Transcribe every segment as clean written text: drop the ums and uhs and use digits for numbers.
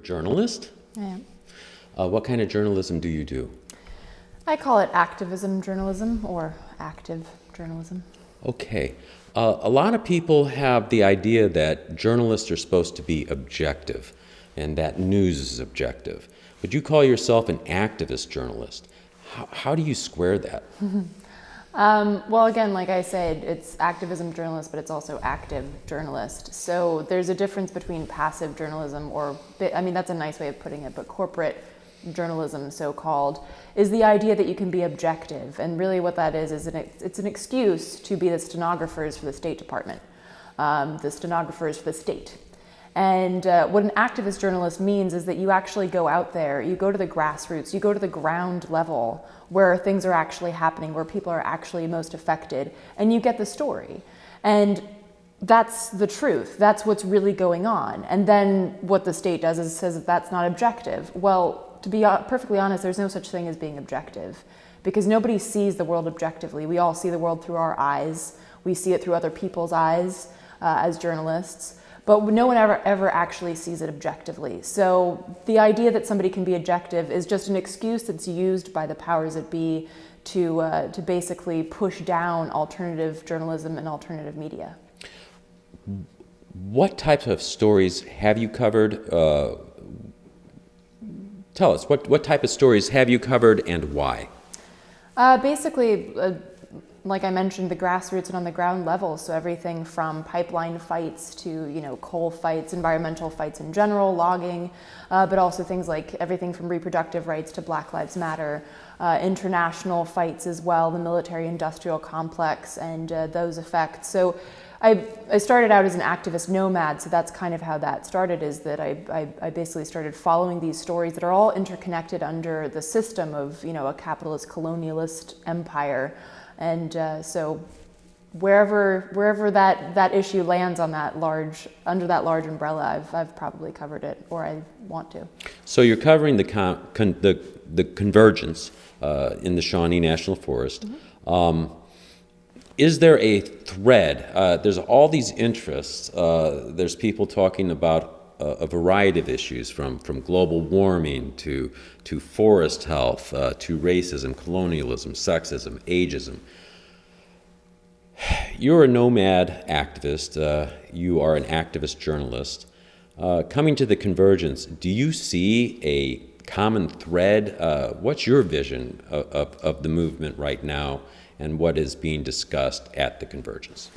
journalist? I am. What kind of journalism do you do? I call it activism journalism or active journalism. Okay. A lot of people have the idea that journalists are supposed to be objective and that news is objective. Would you call yourself an activist journalist? How do you square that? Well, again, like I said, it's activism journalist, but it's also active journalist. So there's a difference between passive journalism that's a nice way of putting it, but corporate journalism, so-called, is the idea that you can be objective. And really what that is it's an excuse to be the stenographers for the State Department, the stenographers for the state. And what an activist journalist means is that you actually go out there, you go to the grassroots, you go to the ground level where things are actually happening, where people are actually most affected, and you get the story. And that's the truth. That's what's really going on. And then what the state does is says that that's not objective. Well, to be perfectly honest, there's no such thing as being objective because nobody sees the world objectively. We all see the world through our eyes. We see it through other people's eyes as journalists. But no one ever actually sees it objectively. So the idea that somebody can be objective is just an excuse that's used by the powers that be to basically push down alternative journalism and alternative media. What types of stories have you covered? Tell us, what type of stories have you covered and why? Basically, like I mentioned, the grassroots and on the ground level. So everything from pipeline fights to, coal fights, environmental fights in general, logging, but also things like everything from reproductive rights to Black Lives Matter, international fights as well, the military-industrial complex and those effects. So I started out as an activist nomad, so that's kind of how that started, is that I basically started following these stories that are all interconnected under the system of, a capitalist colonialist empire. And so wherever that issue lands on under that large umbrella, I've probably covered it, or I want to. So you're covering the convergence in the Shawnee National Forest. Mm-hmm. Is there a thread? There's all these interests. There's people talking about a variety of issues, from global warming to forest health, to racism, colonialism, sexism, ageism. You're a nomad activist. You are an activist journalist. Coming to the convergence, do you see a common thread? What's your vision of the movement right now and what is being discussed at the convergence?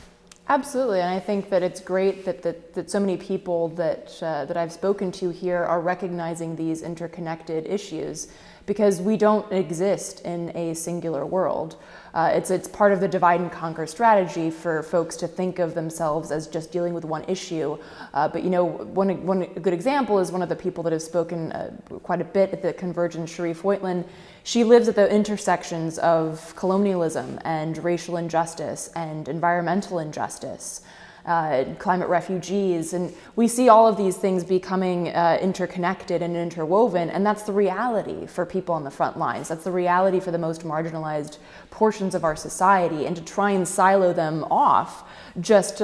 Absolutely, and I think that it's great that so many people that I've spoken to here are recognizing these interconnected issues, because we don't exist in a singular world. It's part of the divide and conquer strategy for folks to think of themselves as just dealing with one issue. But one good example is one of the people that have spoken quite a bit at the convergence, Sharif Voigtland. She lives at the intersections of colonialism and racial injustice and environmental injustice, climate refugees, and we see all of these things becoming interconnected and interwoven, and that's the reality for people on the front lines. That's the reality for the most marginalized portions of our society, and to try and silo them off just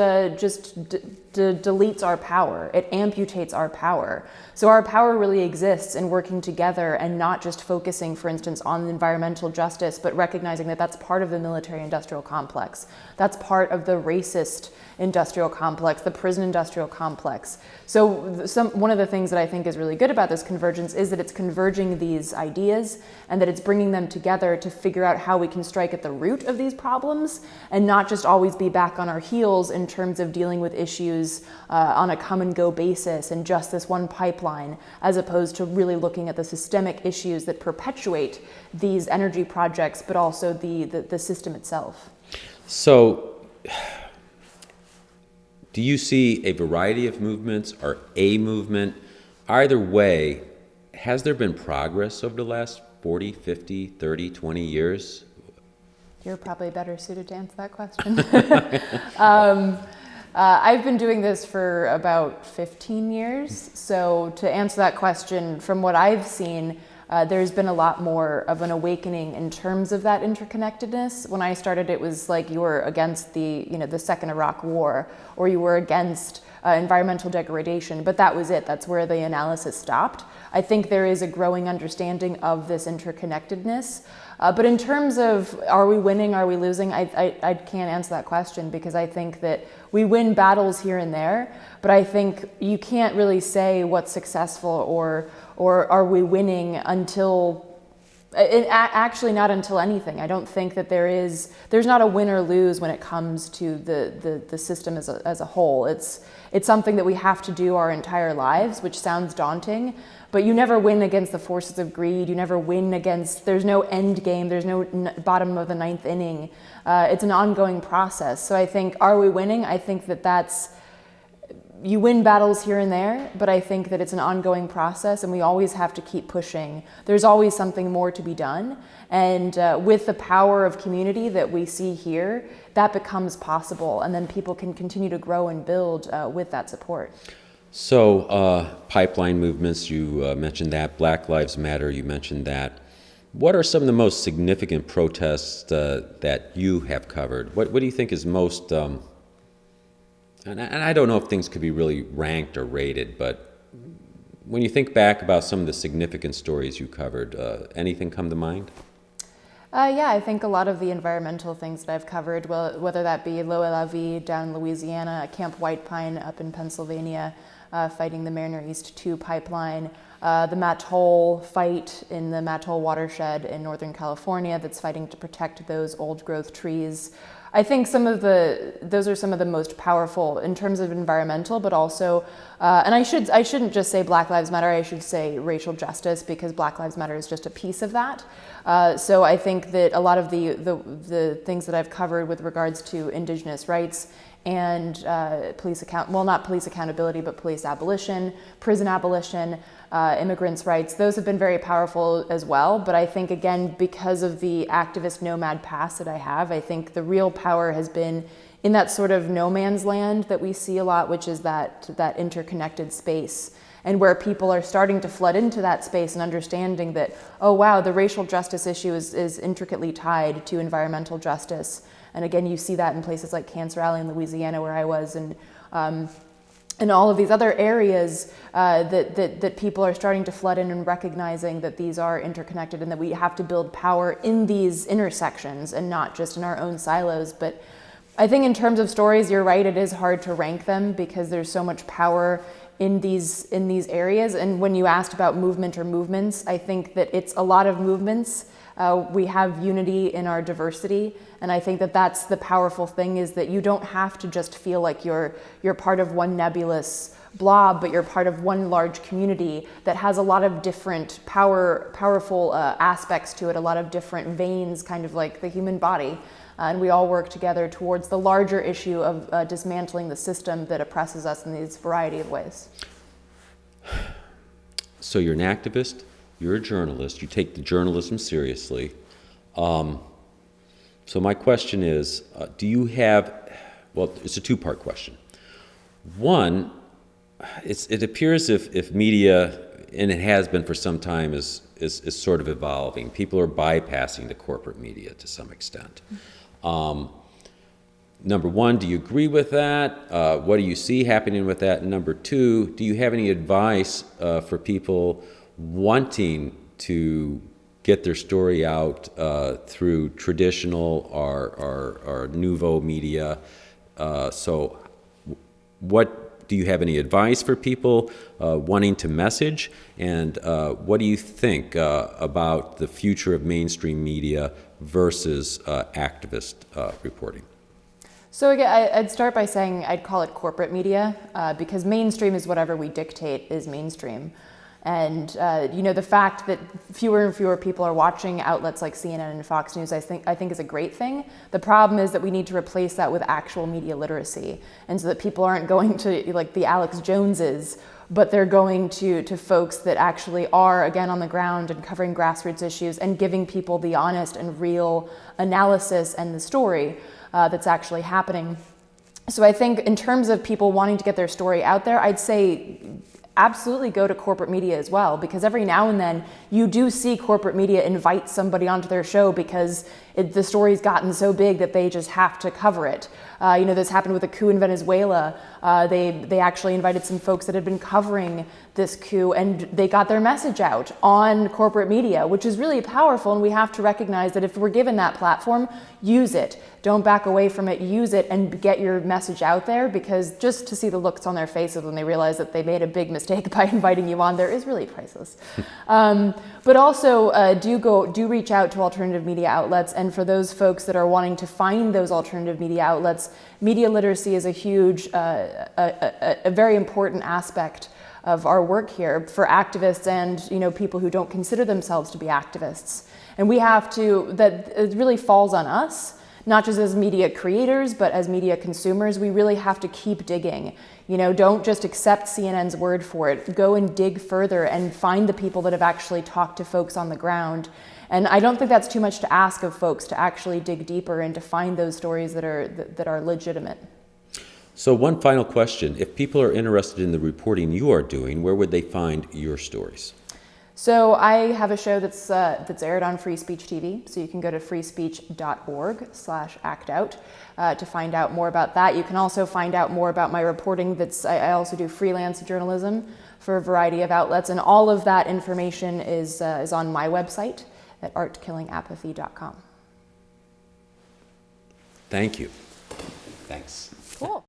deletes our power. It amputates our power. So our power really exists in working together and not just focusing, for instance, on environmental justice, but recognizing that that's part of the military-industrial complex. That's part of the racist industrial complex, the prison industrial complex. So one of the things that I think is really good about this convergence is that it's converging these ideas and that it's bringing them together to figure out how we can strike at the root of these problems and not just always be back on our heels in terms of dealing with issues on a come and go basis and just this one pipeline, as opposed to really looking at the systemic issues that perpetuate these energy projects, but also the system itself. So, do you see a variety of movements or a movement? Either way, has there been progress over the last 40, 50, 30, 20 years? You're probably better suited to answer that question. I've been doing this for about 15 years. So to answer that question, from what I've seen, there's been a lot more of an awakening in terms of that interconnectedness. When I started, it was like you were against the second Iraq War, or you were against environmental degradation, but that was it. That's where the analysis stopped. I think there is a growing understanding of this interconnectedness. But in terms of are we winning, are we losing, I can't answer that question, because I think that we win battles here and there, but I think you can't really say what's successful or are we winning until, actually not until anything. I don't think that there's not a win or lose when it comes to the system as a whole. It's something that we have to do our entire lives, which sounds daunting, but you never win against the forces of greed. You never win against, there's no end game, there's no bottom of the ninth inning. It's an ongoing process. So I think, are we winning? I think that's, you win battles here and there, but I think that it's an ongoing process and we always have to keep pushing. There's always something more to be done. And with the power of community that we see here, that becomes possible. And then people can continue to grow and build with that support. So pipeline movements, you mentioned that. Black Lives Matter, you mentioned that. What are some of the most significant protests that you have covered? What do you think is most... And I don't know if things could be really ranked or rated, but when you think back about some of the significant stories you covered, anything come to mind? Yeah, I think a lot of the environmental things that I've covered, whether that be L'Eau et la Vie down in Louisiana, Camp White Pine up in Pennsylvania, fighting the Mariner East 2 pipeline, the Mattole fight in the Mattole watershed in Northern California that's fighting to protect those old growth trees. I think those are some of the most powerful in terms of environmental, but also, and I shouldn't just say Black Lives Matter, I should say racial justice, because Black Lives Matter is just a piece of that. So I think that a lot of the things that I've covered with regards to Indigenous rights and not police accountability, but police abolition, prison abolition, immigrants' rights, those have been very powerful as well. But I think, again, because of the activist nomad past that I have, I think the real power has been in that sort of no man's land that we see a lot, which is that interconnected space, and where people are starting to flood into that space and understanding that, oh wow, the racial justice issue is intricately tied to environmental justice. And again, you see that in places like Cancer Alley in Louisiana, where I was, and all of these other areas that people are starting to flood in and recognizing that these are interconnected and that we have to build power in these intersections and not just in our own silos. But I think in terms of stories, you're right, it is hard to rank them because there's so much power in these areas. And when you asked about movement or movements, I think that it's a lot of movements. We have unity in our diversity, and I think that that's the powerful thing, is that you don't have to just feel like you're part of one nebulous blob, but you're part of one large community that has a lot of different powerful aspects to it, a lot of different veins, kind of like the human body. And we all work together towards the larger issue of dismantling the system that oppresses us in these variety of ways. So you're an activist, you're a journalist, you take the journalism seriously. So my question is, do you have, well, it's a two-part question. One, it appears if media, and it has been for some time, is sort of evolving. People are bypassing the corporate media to some extent. Number one, do you agree with that? What do you see happening with that? And number two, do you have any advice for people wanting to get their story out through traditional or nouveau media? So what do you have any advice for people wanting to message? And what do you think about the future of mainstream media versus activist reporting? So again, I'd start by saying I'd call it corporate media because mainstream is whatever we dictate is mainstream. And the fact that fewer and fewer people are watching outlets like CNN and Fox News, I think is a great thing. The problem is that we need to replace that with actual media literacy, and so that people aren't going to like the Alex Joneses, but they're going to folks that actually are, again, on the ground and covering grassroots issues and giving people the honest and real analysis and the story that's actually happening. So I think in terms of people wanting to get their story out there, I'd say absolutely go to corporate media as well, because every now and then you do see corporate media invite somebody onto their show because the story's gotten so big that they just have to cover it. This happened with a coup in Venezuela. They actually invited some folks that had been covering this coup, and they got their message out on corporate media, which is really powerful. And we have to recognize that if we're given that platform, use it. Don't back away from it. Use it and get your message out there, because just to see the looks on their faces when they realize that they made a big mistake by inviting you on there is really priceless. But also do reach out to alternative media outlets. And for those folks that are wanting to find those alternative media outlets, media literacy is a huge, a very important aspect of our work here for activists and people who don't consider themselves to be activists. And we have to, that it really falls on us, not just as media creators, but as media consumers. We really have to keep digging. Don't just accept CNN's word for it. Go and dig further and find the people that have actually talked to folks on the ground. And I don't think that's too much to ask of folks, to actually dig deeper and to find those stories that are legitimate. So one final question. If people are interested in the reporting you are doing, where would they find your stories? So I have a show that's aired on Free Speech TV. So you can go to freespeech.org/actout to find out more about that. You can also find out more about my reporting. I also do freelance journalism for a variety of outlets, and all of that information is on my website at artkillingapathy.com. Thank you. Thanks. Cool.